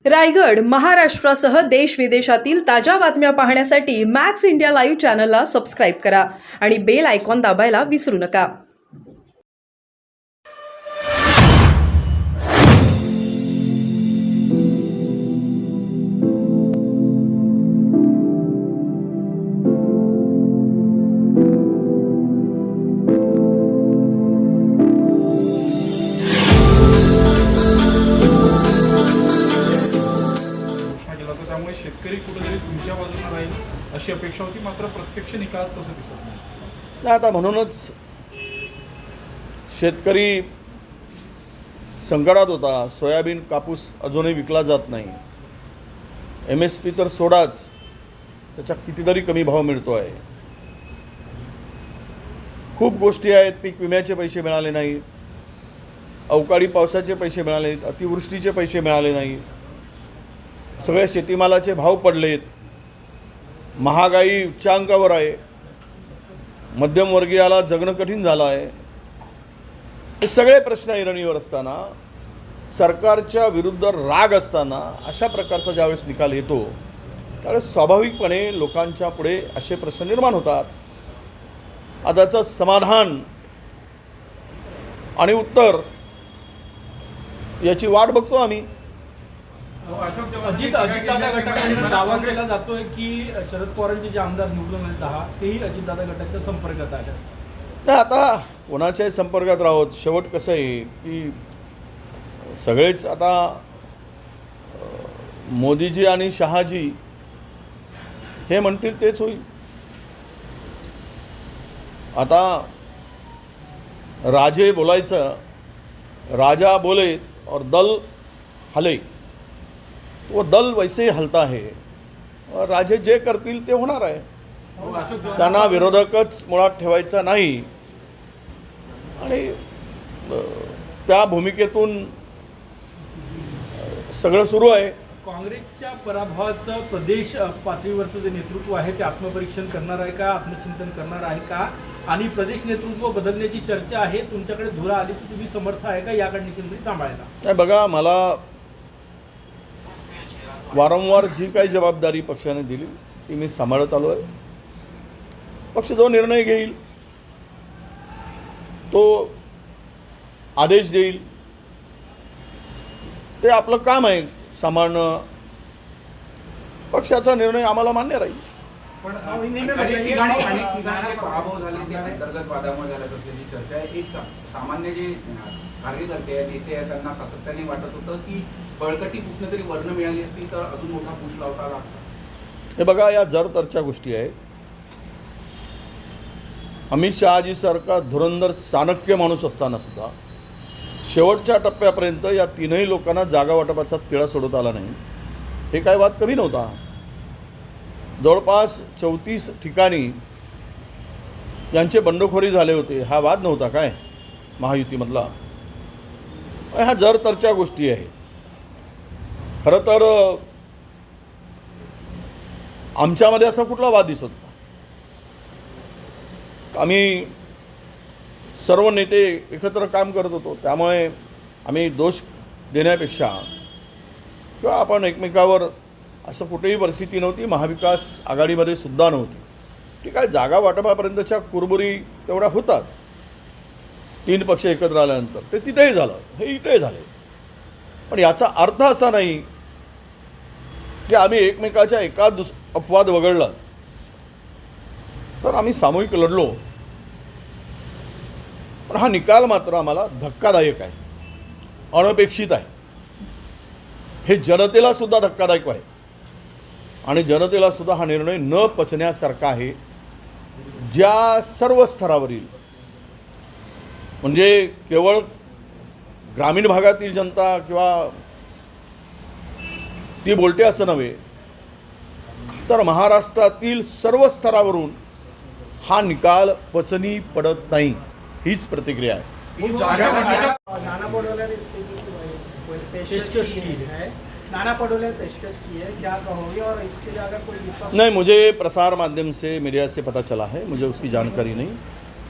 रायगड महाराष्ट्रासह देश विदेशातील ताज्या बातम्या पाहण्यासाठी मॅक्स इंडिया लाईव्ह चॅनलला सबस्क्राईब करा आणि बेल आयकॉन दाबायला विसरू नका. त्यामुळे शेतकरी कुठेतरी तुमच्या बाजूने राहील अशी अपेक्षा होती, मात्र प्रत्यक्ष निकाल तसं दिसत नाही. आता म्हणूनच शेतकरी संकटात होता. सोयाबीन कापूस अजूनही विकला जात नाही. MSP तर सोडाच, त्याचा कितीतरी कमी भाव मिळतो आहे. खूप गोष्टी आहेत. पीक विम्याचे पैसे मिळाले नाहीत, अवकाळी पावसाचे पैसे मिळाले नाहीत, अतिवृष्टीचे पैसे मिळाले नाहीत, सगळे शेतीमालाचे भाव पडलेत, महागाई उच्चांकावर आहे, मध्यमवर्गीयाला जगणं कठीण झालं आहे. हे सगळे प्रश्न ऐरणीवर असताना, सरकारच्या विरुद्ध राग असताना अशा प्रकारचा ज्यावेळेस निकाल येतो त्यावेळेस स्वाभाविकपणे लोकांच्या पुढे असे प्रश्न निर्माण होतात. आता त्याचं समाधान आणि उत्तर याची वाट बघतो आम्ही. अजितदादा गटाकडून दावा केला जातोय की शरद पवारांचे जे आमदार निवडून आले 10 तेही अजितदादा गटाच्या संपर्कात आले. नाही, आता कोणाच्याही संपर्कात राहोत. शेवट कसं आहे की सगळेच आता मोदीजी आणि शहाजी हे म्हणतील तेच होईल. आता राजे बोलायचं, राजा बोले और दल हले, वो दल वैसे ही हलता है. और राजे जे करतील ते होणार आहे. त्यांना विरोधकच मुळात ठेवायचा नाही आणि त्या भूमिकेतून सगळं सुरू आहे. काँग्रेसच्या पराभवाचं प्रदेश पातळीवरचं जे नेतृत्व आहे ते आत्मपरीक्षण करणार आहे का, आत्मचिंतन करणार आहे का, आणि प्रदेश नेतृत्व बदलण्याची चर्चा आहे. तुमच्याकडे धुरा आली तर तुम्ही समर्थ आहे का या कंडिशनमध्ये सांभाळायला? नाही, बघा, मला वारंवार जी काही जबाबदारी पक्षाने दिली ती मी सांभाळत आलो आहे. पक्ष जो निर्णय घेईल, तो आदेश देईल, ते आपलं काम आहे सांभाळणं. पक्षाचा निर्णय आम्हाला मान्य राहील. पण अनेक ठिकाणी पराभव झाले ते अंतर्गत वादामुळे झाल्यात असल्याची चर्चा आहे. एक सामान्य जे कार्यकर्ते आहेत, नेते आहेत, त्यांना सातत्याने वाटत होतं की बळकटी कुठनं तरी वर्ण मिळाली असती तर अजून मोठा पुश लावता आला असता. हे बघा, या जरतरच्या गोष्टी आहेत. अमित शहाजी सारखा धुरंधर चाणक्य माणूस असताना सुद्धा शेवटच्या टप्प्यापर्यंत या तीनही लोकांना जागा वाटपाचा तिळा सोडवता आला नाही. हे काय वाद कमी नव्हता. जवळपास 34 ठिकाणी यांचे बंडखोरी झाले होते. हा वाद नव्हता काय महायुतीमधला? ह्या जरतरच्या गोष्टी आहेत. खरं तर आमच्यामध्ये असा कुठला वाद दिसत नाही. आम्ही सर्व नेते एकत्र काम करत होतो. त्यामुळे आम्ही दोष देण्यापेक्षा किंवा आपण एकमेकावर असं कुठेही परिस्थिती नव्हती. महाविकास आघाडीमध्ये सुद्धा नव्हती. ठीक आहे, जागा वाटपापर्यंतच्या कुरबुरी तेवढ्या होतात. 3 पक्ष एकत्र आल्यानंतर ते तिथेही झालं, हे इथेही झाले. पण याचा अर्थ असा नाही की आम्ही एकमेकाच्या एका अपवाद वगळला तर आम्ही सामूहिक लढलो. पण हा निकाल मात्र आम्हाला धक्कादायक आहे, अनपेक्षित आहे. हे जनतेला सुद्धा धक्कादायक आहे आणि जनतेला सुद्धा हा निर्णय न पचण्यासारखा आहे. ज्या सर्व स्तरावरील, म्हणजे केवळ ग्रामीण भागातील जनता किंवा ती बोलते असं नव्हे, तर महाराष्ट्रातील सर्व स्तरावरून हा निकाल पचनी पडत नाही, हीच प्रतिक्रिया आहे. नाना पटोले ने पेशकश की है, नाना पटोले पेशकश की है, क्या कहोगे? और इसके लिए अगर कोई विपक्ष नहीं, मुझे प्रसार माध्यम से, मीडिया से पता चला है, मुझे उसकी जानकारी नहीं.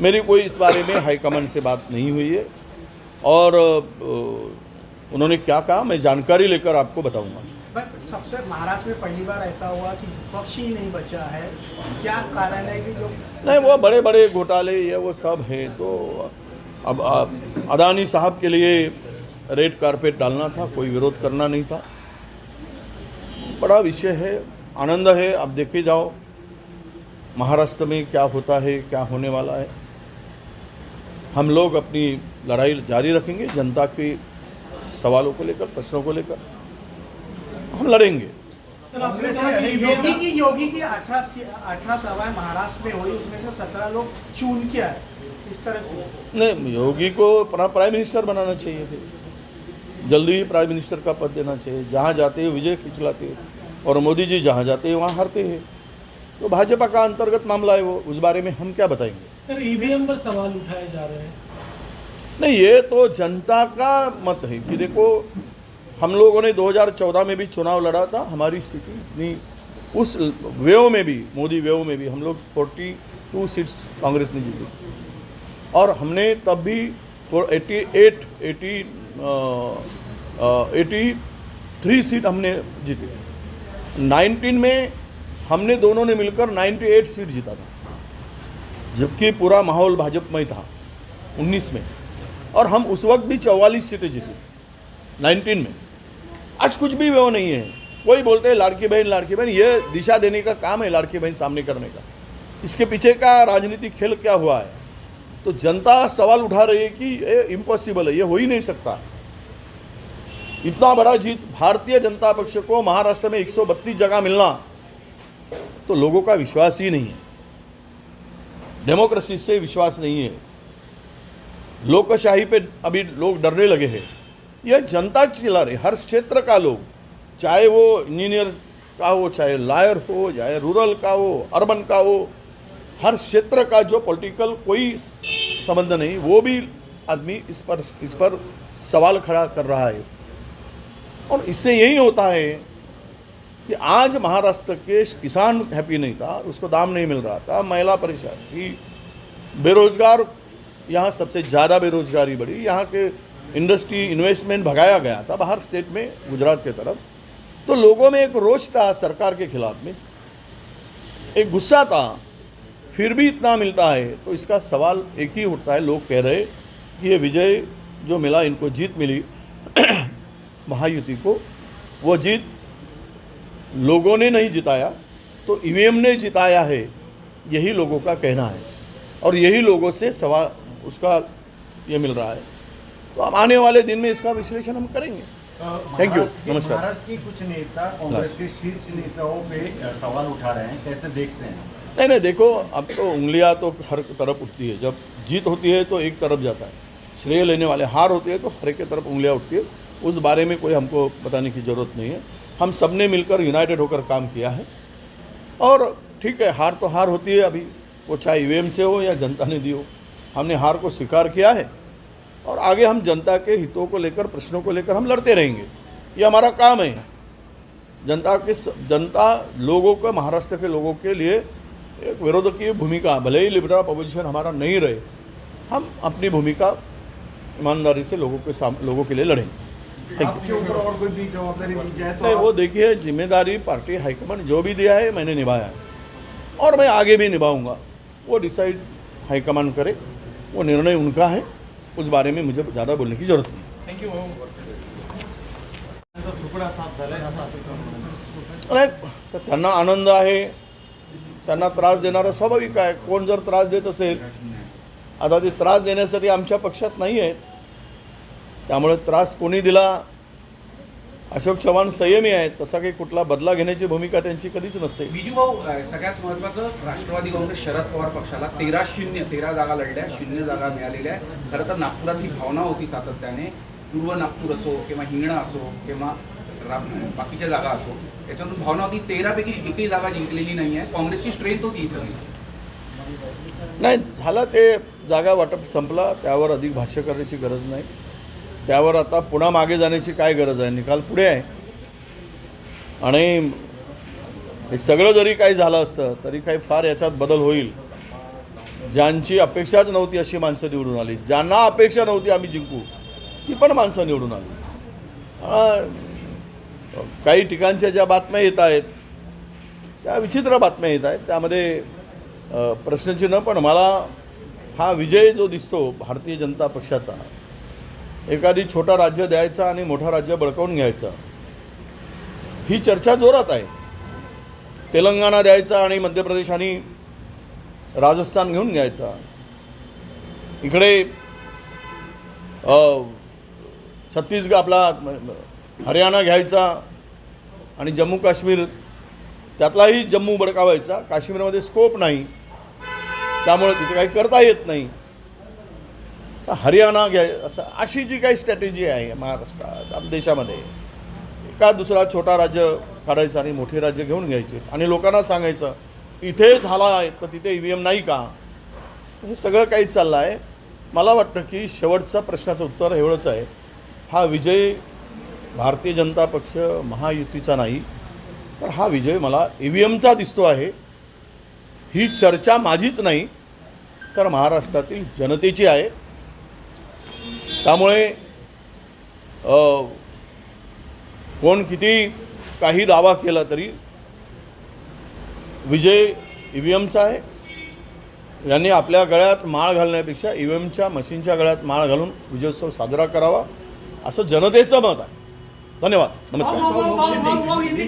मेरी कोई इस बारे में हाईकमान से बात नहीं हुई है. और उन्होंने क्या कहा मैं जानकारी लेकर आपको बताऊंगा। बट सबसे महाराष्ट्र में पहली बार ऐसा हुआ कि विपक्ष ही नहीं बचा है, क्या कारण है कि जो नहीं, वो बड़े बड़े घोटाले ये वो सब है, तो अब अदानी साहब के लिए रेड कारपेट डालना था, कोई विरोध करना नहीं था। बड़ा विषय है, आनंद है। अब देखे जाओ महाराष्ट्र में क्या होता है, क्या होने वाला है। हम लोग अपनी लड़ाई जारी रखेंगे, जनता के सवालों को लेकर, प्रश्नों को लेकर हम लड़ेंगे। कांग्रेस में योगी की 18 सभाएं महाराष्ट्र में हुई, उसमें से 17 लोग चुन के आए, इस तरह से नहीं, योगी को प्राइम मिनिस्टर बनाना चाहिए थे, जल्दी ही प्राइम मिनिस्टर का पद देना चाहिए। जहाँ जाते हैं विजय खिंचलाते हैं, और मोदी जी जहाँ जाते हैं वहाँ हारते हैं। तो भाजपा का अंतर्गत मामला है वो, उस बारे में हम क्या बताएंगे। सर ईवीएम पर सवाल उठाए जा रहे हैं। नहीं, ये तो जनता का मत है कि देखो हम लोगों ने 2014 में भी चुनाव लड़ा था, हमारी स्थिति इतनी उस वेव में भी, मोदी वेव में भी हम लोग 42 सीट्स कांग्रेस ने जीती, और हमने तब भी 83 सीट हमने जीती। 19 में हमने दोनों ने मिलकर 98 सीट जीता था, जबकि पूरा माहौल भाजपमय था 19 में, और हम उस वक्त भी 44 सीटें जीती 19 में। आज कुछ भी वो नहीं है। कोई बोलते हैं लाड़की बहन, ये दिशा देने का काम है लाड़की बहन सामने करने का। इसके पीछे का राजनीतिक खेल क्या हुआ है, तो जनता सवाल उठा रही है कि ये इम्पॉसिबल है, ये हो ही नहीं सकता। इतना बड़ा जीत भारतीय जनता पक्ष को महाराष्ट्र में 132 जगह मिलना, तो लोगों का विश्वास ही नहीं है, डेमोक्रेसी से विश्वास नहीं है, लोकशाही पे अभी लोग डरने लगे हैं। यह जनता चिल्ला रही, हर क्षेत्र का लोग, चाहे वो इंजीनियर का हो, चाहे लॉयर हो, चाहे रूरल का हो, अर्बन का हो, हर क्षेत्र का जो पॉलिटिकल कोई संबंध नहीं, वो भी आदमी इस पर सवाल खड़ा कर रहा है। और इससे यही होता है कि आज महाराष्ट्र के किसान हैप्पी नहीं था, उसको दाम नहीं मिल रहा था, महिला परेशान थी, बेरोजगार, यहाँ सबसे ज़्यादा बेरोजगारी बढ़ी, यहाँ के इंडस्ट्री इन्वेस्टमेंट भगाया गया था बाहर स्टेट में, गुजरात के तरफ। तो लोगों में एक रोष था सरकार के खिलाफ में, एक गुस्सा था, फिर भी इतना मिलता है। तो इसका सवाल एक ही उठता है, लोग कह रहे कि ये विजय जो मिला, इनको जीत मिली महायुति को, वो जीत लोगों ने नहीं जिताया, तो ईवीएम ने जिताया है, यही लोगों का कहना है, और यही लोगों से सवाल उसका ये मिल रहा है। तो अब आने वाले दिन में इसका विश्लेषण हम करेंगे। थैंक यू, नमस्कार। महाराष्ट्र की कुछ नेता कांग्रेस के शीर्ष नेताओं पे सवाल उठा रहे हैं, कैसे देखते हैं? नहीं, देखो अब तो उंगलियां तो हर तरफ उठती है, जब जीत होती है तो एक तरफ जाता है, श्रेय लेने वाले, हार होती है तो हर एक की तरफ उंगलियां उठती है। उस बारे में कोई हमको बताने की ज़रूरत नहीं है। हम सब ने मिलकर यूनाइटेड होकर काम किया है, और ठीक है, हार तो हार होती है, अभी वो चाहे ईवीएम से हो या जनता ने दी हो, हमने हार को स्वीकार किया है, और आगे हम जनता के हितों को लेकर, प्रश्नों को लेकर हम लड़ते रहेंगे। ये हमारा काम है। जनता लोगों को, महाराष्ट्र के लोगों के लिए एक विरोध की भूमिका, भले ही लिबरल अपोजिशन हमारा नहीं रहे, हम अपनी भूमिका ईमानदारी से लोगों के लिए लड़ेंगे। आपके ऊपर और कोई भी जवाबदारी दी जाए तो नहीं, वो देखिए, जिम्मेदारी पार्टी हाईकमान जो भी दिया है मैंने निभाया है, और मैं आगे भी निभाऊंगा। वो डिसाइड हाईकमान करे, वो निर्णय उनका है, उस बारे में मुझे ज़्यादा बोलने की जरूरत नहीं। थँक्यू भाऊ. तुकडा साफ झालाय असं अरे, तर त्यांना आनंद आहे, त्यांना त्रास देणारं स्वाभाविक आहे। कोण जर त्रास देत असेल, आता ते त्रास देण्यासाठी आमच्या पक्षात नाही आहेत, त्यामुळे त्रास कोणी दिला, अशोक चव्हाण संयमी आहेत, तसा काही कुठला बदला घेण्याची भूमिका त्यांची कधीच नसते। बिजू भाऊ, सगळ्यात महत्त्वाचं, राष्ट्रवादी काँग्रेस शरद पवार पक्षाला 13 जागा लढल्या, 0 जागा मिळालेल्या आहे। खरं तर नागपुरात ही भावना होती सातत्याने, पूर्व नागपूर असो किंवा हिंगणा असो किंवा बाकीच्या जागा असो, याच्यातून भावना होती 13 पैकी एकही जागा जिंकलेली नाही आहे। काँग्रेसची स्ट्रेंथ होती ही सगळी। नाही झालं, ते जागा वाटप संपला, त्यावर अधिक भाष्य करण्याची गरज नाही। त्यावर आता पुन्हा मागे जाण्याची काय गरज आहे, निकाल पुढे आहे। आणि हे सगळं जरी काही झालं असतं तरी काही फार याच्यात बदल होईल। ज्यांची अपेक्षाच नव्हती अशी माणसं निवडून आली, ज्यांना अपेक्षा नव्हती आम्ही जिंकू, ती पण माणसं निवडून आली। काही ठिकाणच्या ज्या बातम्या येत आहेत त्या विचित्र बातम्या येत आहेत, त्यामध्ये प्रश्नचिन्ह. पण मला हा विजय जो दिसतो भारतीय जनता पक्षाचा, एखादी छोटा राज्य द्यायचा आणि मोठा राज्य बळकावून घ्यायचा, ही चर्चा जोरात आहे. तेलंगणा द्यायचा आणि मध्य प्रदेश आणि राजस्थान घेऊन घ्यायचा, इकडे छत्तीसगड आपला हरियाणा घ्यायचा आणि जम्मू काश्मीर त्यातलाही जम्मू बडकावायचा. काश्मीरमध्ये स्कोप नाही, त्यामुळे तिथे काही करता येत नाही. हरियाणा घ्याय असं अशी जी काही स्ट्रॅटेजी आहे महाराष्ट्रात देशामध्ये, एका दुसरा छोटा राज्य काढायचं आणि मोठे राज्य घेऊन घ्यायचे आणि लोकांना सांगायचं इथे झाला आहे तर तिथे EVM नाही का, हे सगळं काही चाललं आहे. मला वाटतं की शेवटचा प्रश्नाचं उत्तर एवढंच आहे, हा विजय भारतीय जनता पक्ष महायुतीचा नाही, तर हा विजय मला EVMचा दिसतो आहे. ही चर्चा माझीच नाही तर महाराष्ट्रातील जनतेची आहे. त्यामुळे कोण किती काही दावा केला तरी विजय EVMचा आहे. यांनी आपल्या गळ्यात माळ घालण्यापेक्षा EVMच्या मशीनच्या गळ्यात माळ घालून विजयोत्सव साजरा करावा असं जनतेचं मत आहे. धन्यवाद. नमस्कार.